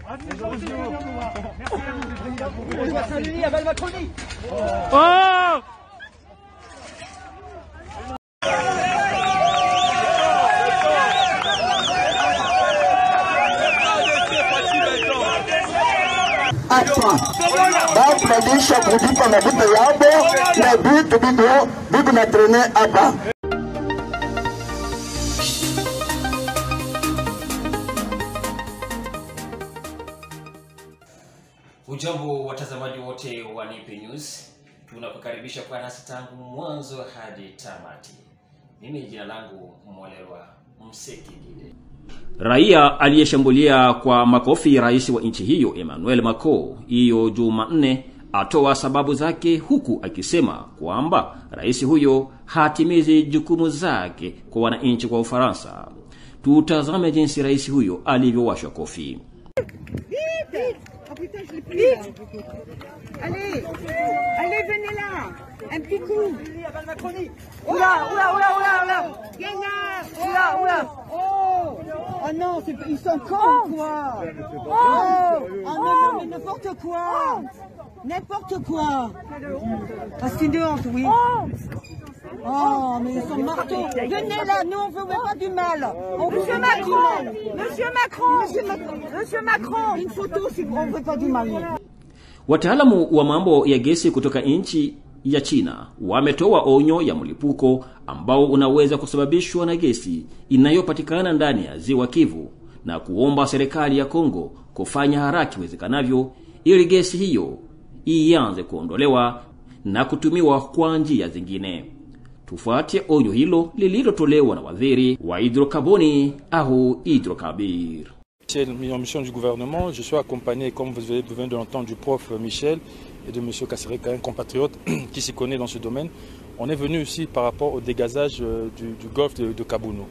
Oh! Tunadisha kulipa mafuta yabo na vitu bigo na trene hapa. Ujambo watazamaji wote wa Nipe News, tunakukaribisha kwa nasi tangu mwanzo hadi tamati. Mimi jina langu Mwalelwa Msekidide. Raia aliyeshambulia kwa makofi rais wa nchi hiyo Emmanuel Macron hiyo Jumanne atoa sababu zake, huku akisema kwamba rais huyo hatimizi jukumu zake kwa wananchi kwa Ufaransa. Tutazame jinsi rais huyo alivyowasha kofi. Allez, allez, venez là, un petit coup. Oula, oula, oula, oula, oula. Oula, oula. Oh non, ils sont cons, quoi. Oh non, mais n'importe quoi. N'importe quoi. Parce qu'une honte, oui. Oh, mais ils sont marteaux. Venez là, nous on veut pas du mal. Monsieur Macron, Monsieur Macron, Monsieur Macron. Une photo si on veut pas du mal. Wataalamu wa mambo ya gesi kutoka nchi ya China wametoa onyo ya mlipuko ambao unaweza kusababishwa na gesi inayopatikana ndani ya Ziwa Kivu, na kuomba serikali ya Kongo kufanya haraka iwezekanavyo ili gesi hiyo ianze kuondolewa na kutumiwa kwa njia zingine. Tufuatie onyo hilo lililotolewa na waziri wa hidrokarboni au hydrocarbures. C'est une mission du gouvernement. Je suis accompagné, comme vous venez de l'entendre, du prof Michel et de M. Kassereka, un compatriote qui s'y connaît dans ce domaine. On est venu ici par rapport au dégazage du golfe de Kabounou.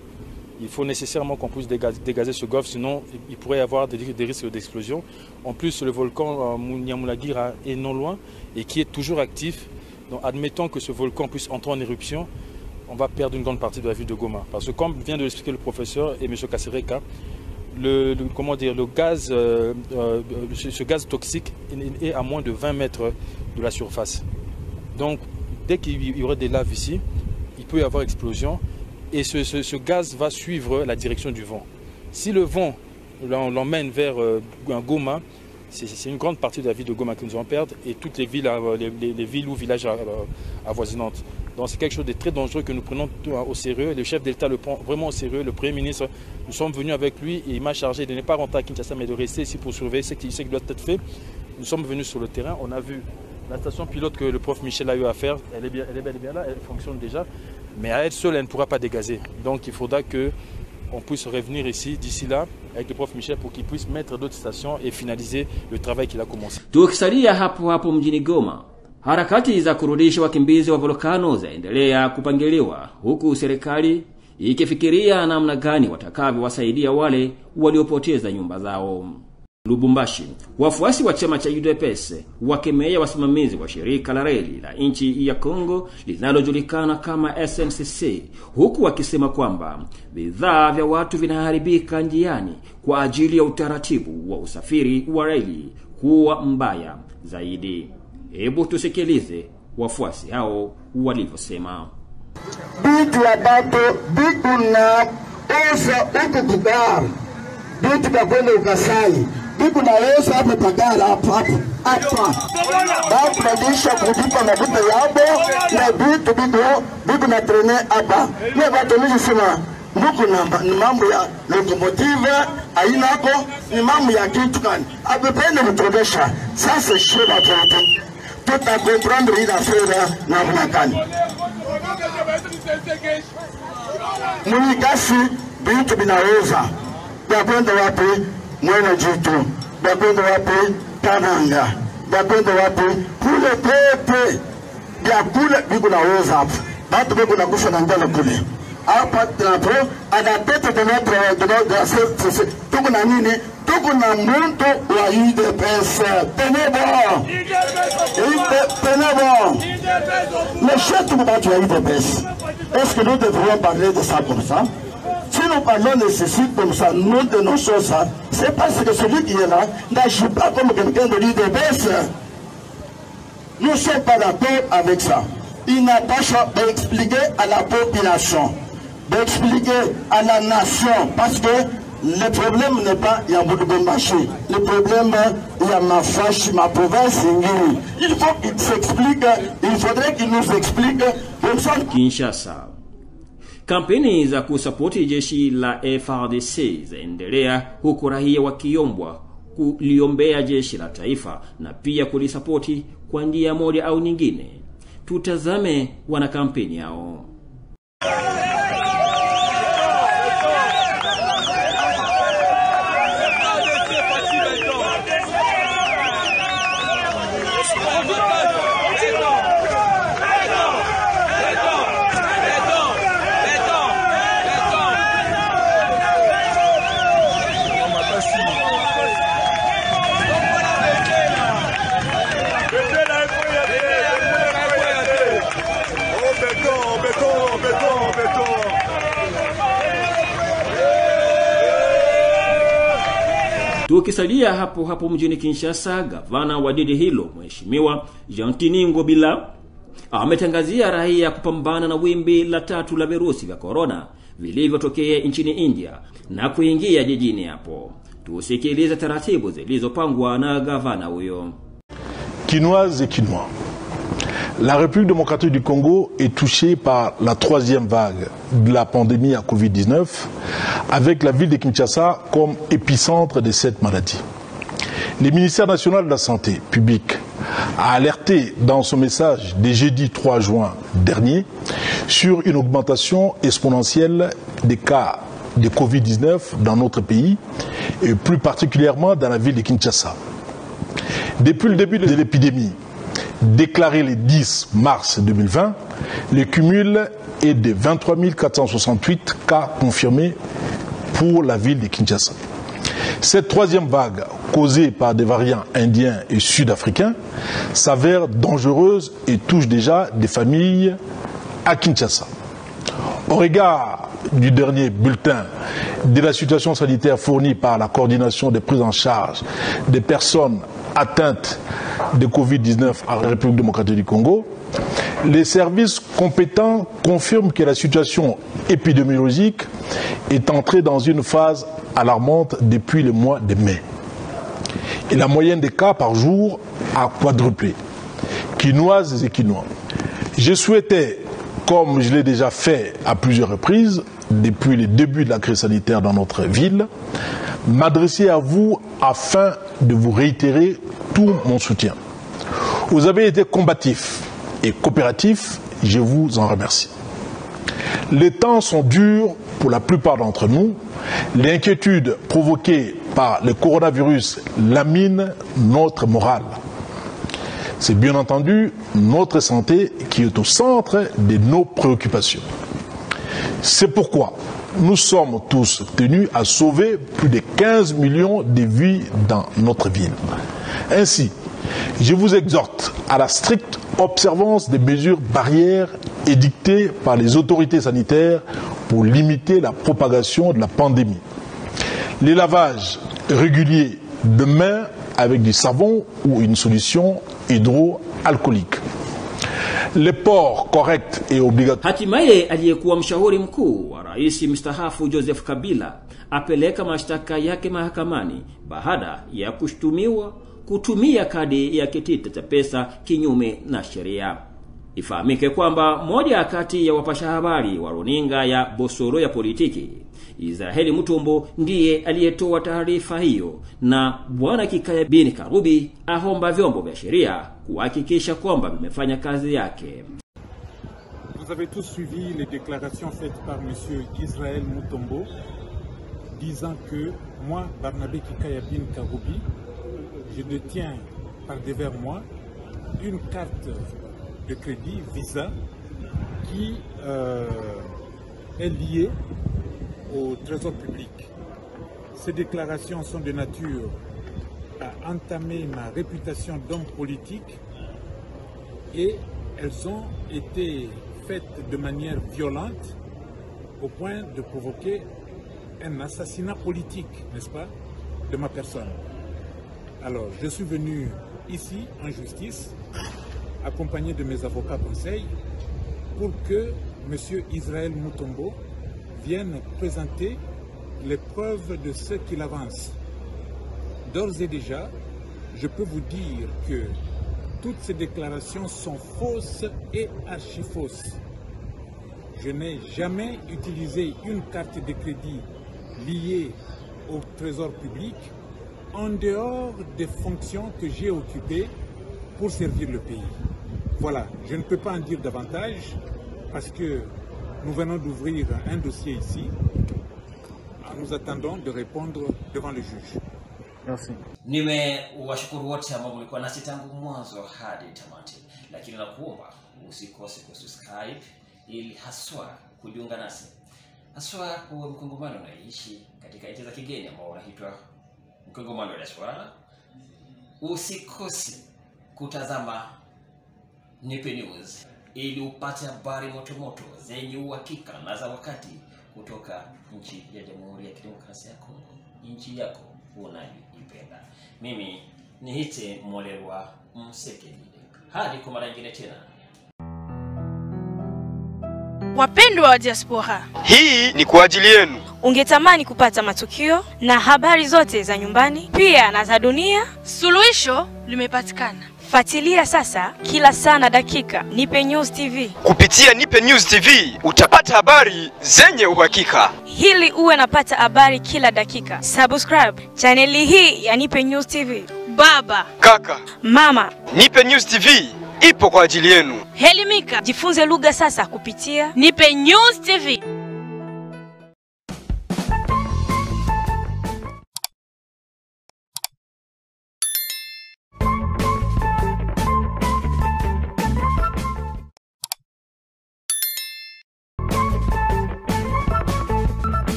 Il faut nécessairement qu'on puisse dégazer ce golfe, sinon il pourrait y avoir des risques d'explosion. En plus, le volcan Nyamulagira est non loin et qui est toujours actif. Donc admettons que ce volcan puisse entrer en éruption, on va perdre une grande partie de la ville de Goma. Parce que comme vient de l'expliquer le professeur et M. Kassereka, ce gaz toxique est à moins de 20 mètres de la surface. Donc dès qu'il y aurait des laves ici, il peut y avoir explosion et ce gaz va suivre la direction du vent. Si le vent l'emmène vers Goma, c'est une grande partie de la ville de Goma que nous allons perdre et toutes les villes, les villes ou villages avoisinantes. Donc c'est quelque chose de très dangereux que nous prenons au sérieux. Le chef d'État le prend vraiment au sérieux. Le Premier ministre, nous sommes venus avec lui et il m'a chargé de ne pas rentrer à Kinshasa mais de rester ici pour surveiller ce qui doit être fait. Nous sommes venus sur le terrain, on a vu la station pilote que le prof Michel a eu à faire. Elle est bien là, elle fonctionne déjà. Mais à elle seule, elle ne pourra pas dégazer. Donc il faudra qu'on puisse revenir ici, d'ici là, avec le prof Michel pour qu'il puisse mettre d'autres stations et finaliser le travail qu'il a commencé. Tukisalia hapo mjini Goma, harakati za kurudisha wakimbizi wa volkano zaendelea kupangiliwa, huku serikali ikifikiria namna gani watakavyowasaidia wale waliopoteza nyumba zao. Lubumbashi, wafuasi wa chama cha UDPS wakemea wasimamizi wa shirika la reli la nchi ya Kongo linalojulikana kama SNCC, huku wakisema kwamba bidhaa vya watu vinaharibika njiani kwa ajili ya utaratibu wa usafiri wa reli kuwa mbaya zaidi. Hebu tusikilize wafuasi hao walivyosema. Bitu ya bato, bitu na esa uku kugara, bitu kakwele ukasai, bitu na esa hape pagara hapa. Tunadisha kulipa mafuta yabo na vitu bigo na trene hapa. Mimi watu nisema Mbuku ni mambo ya lokomotive ainako, ni mambo ya kitu gani abepende kutobesha. Sasa sheba pote tutakomprendre ila fera na mnakani mnikasi vitu vinaweza bakwenda wapi mwena jitu, bakwenda wapi Kananga, bakwenda wapi kule pepe ya kule bigo naweza hapo batu bigo na kufa na njala kule hapa. Tunapo adapte de notre tuko na nini, tuko na muntu wa UDPS. Tenebo le chef de la UDPS. Est-ce que nous devrions parler de ça comme ça? Si nous parlons de ceci comme ça, nous dénonçons ça, c'est parce que celui qui est là n'agit pas comme quelqu'un de l'idée baisse. Nous ne sommes pas d'accord avec ça. Il n'a pas d'expliquer à la population, d'expliquer à la nation, parce que le problème n'est pas Yamboudou-Gombaché. Le problème, il y a ma fâche, ma province, il faut qu'il s'explique, il faudrait qu'il nous explique. Kinshasa. Kampeni za kusapoti jeshi la FARDC zaendelea huku raia wakiombwa kuliombea jeshi la taifa na pia kulisapoti kwa njia moja au nyingine. Tutazame wana kampeni yao. Tukisalia hapo mjini Kinshasa, gavana wa jiji hilo Mheshimiwa Jean-Tini Ngobila ametangazia raia kupambana na wimbi la 3 la virusi vya corona vilivyotokea nchini India na kuingia jijini hapo. Tusikilize taratibu zilizopangwa na gavana huyo. Quinoises et Quinois. La République démocratique du Congo est touchée par la 3e vague de la pandémie à Covid-19, avec la ville de Kinshasa comme épicentre de cette maladie. Le ministère national de la Santé publique a alerté dans son message de jeudi 3 juin dernier sur une augmentation exponentielle des cas de Covid-19 dans notre pays et plus particulièrement dans la ville de Kinshasa. Depuis le début de l'épidémie, déclaré le 10 mars 2020, le cumul est de 23 468 cas confirmés pour la ville de Kinshasa. Cette 3e vague, causée par des variants indiens et sud-africains, s'avère dangereuse et touche déjà des familles à Kinshasa. Au regard du dernier bulletin de la situation sanitaire fournie par la coordination des prises en charge des personnes atteintes de Covid-19 en République démocratique du Congo, les services compétents confirment que la situation épidémiologique est entrée dans une phase alarmante depuis le mois de mai. Et la moyenne des cas par jour a quadruplé. Quinoises et Quinois. Je souhaitais, comme je l'ai déjà fait à plusieurs reprises depuis le début de la crise sanitaire dans notre ville, m'adresser à vous afin de vous réitérer tout mon soutien. Vous avez été combatifs et coopératifs, je vous en remercie. Les temps sont durs pour la plupart d'entre nous. L'inquiétude provoquée par le coronavirus lamine notre morale. C'est bien entendu notre santé qui est au centre de nos préoccupations. C'est pourquoi nous sommes tous tenus à sauver plus de 15 millions de vies dans notre ville. Ainsi, je vous exhorte à la stricte observance des mesures barrières édictées par les autorités sanitaires pour limiter la propagation de la pandémie. Les lavages réguliers de mains avec du savon ou une solution hydroalcoolique. Le port correct et obligatoire. Hatimaye aliyekuwa mshauri mkuu wa rais mstaafu Joseph Kabila apeleka mashtaka yake mahakamani baada ya kushtumiwa kutumia kadi ya kitita cha pesa kinyume na sheria. Ifahamike kwamba moja kati ya wapasha habari wa runinga ya Bosoro ya Politiki, Israeli Mutombo, ndiye aliyetoa taarifa hiyo, na Bwana Kikaya bin Karubi ahomba vyombo vya sheria kuhakikisha kwamba vimefanya kazi yake. Vous avez tous suivi les déclarations faites par monsieur Israël Mutombo disant que moi, Barnabé Kikaya bin Karubi, je détiens par devers moi une carte de crédit Visa qui est liée au trésor public. Ces déclarations sont de nature à entamer ma réputation d'homme politique et elles ont été faites de manière violente au point de provoquer un assassinat politique, n'est-ce pas, de ma personne. Alors, je suis venu ici en justice, accompagné de mes avocats conseils, pour que M. Israël Mutombo vienne présenter les preuves de ce qu'il avance. D'ores et déjà, je peux vous dire que toutes ces déclarations sont fausses et archi-fausses. Je n'ai jamais utilisé une carte de crédit liée au trésor public en dehors des fonctions que j'ai occupées pour servir le pays. Voilà, je ne peux pas en dire davantage parce que nous venons d'ouvrir un dossier ici. Nous attendons de répondre devant le juge. Merci. Nimewashukuru wote ambao mlikuwa nasi tangu mwanzo hadi tamati, lakini nakuomba usikose kusubscribe ili haswa kujiunga nasi, haswa kwa mkongomano unaishi katika nchi za kigeni ambao unaitwa mkongomano wa diaspora. Usikose kutazama Nipe News ili upate habari moto zenye uhakika na za wakati kutoka nchi ya Jamhuri ya Kidemokrasia ya Kongo, nchi yako unayoipenda. Mimi niite Mwalelwa Mseke. Hadi kwa mara nyingine tena. Wapendwa wa diaspora, hii ni kwa ajili yenu. Ungetamani kupata matukio na habari zote za nyumbani pia na za dunia? Suluhisho limepatikana. Fuatilia sasa kila saa na dakika Nipe News TV. Kupitia Nipe News TV utapata habari zenye uhakika. Hili uwe napata habari kila dakika. Subscribe chaneli hii ya Nipe News TV. Baba, kaka, mama, Nipe News TV ipo kwa ajili yenu. Helimika, jifunze lugha sasa kupitia Nipe News TV.